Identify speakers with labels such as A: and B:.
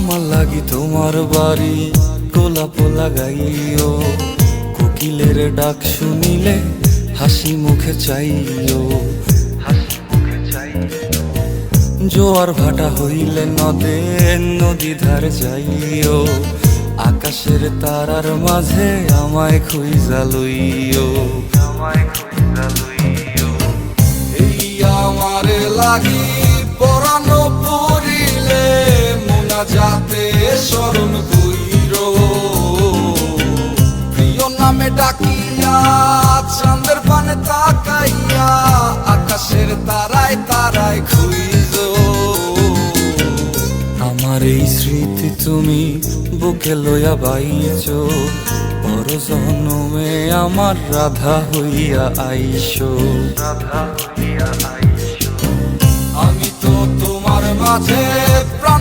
A: আমার লাগি তোমার বাড়ি গোলাপ লাগাইও, কোকিলের ডাক শুনিলে হাসি মুখে চাইও, জোয়ার ভাটা হইলে নদে নদী ধার যাইও, আকাশের তারার মাঝে আমায় খুঁজা লইও, এই আমারে লাগি পরানো পড়িলে মোনা যাতে স্মরণ কইরো, প্রিয় নামে ডাকিয়া চাঁদের পানে তাকাইয়া আকাশের তারায় তারায় খুঁজো। আমার এই স্মৃতি তুমি বুকে লইয়া বাইছো, পর জন্মে আমার রাধা হইয়া আইসো, আমি তো তোমার মাঝে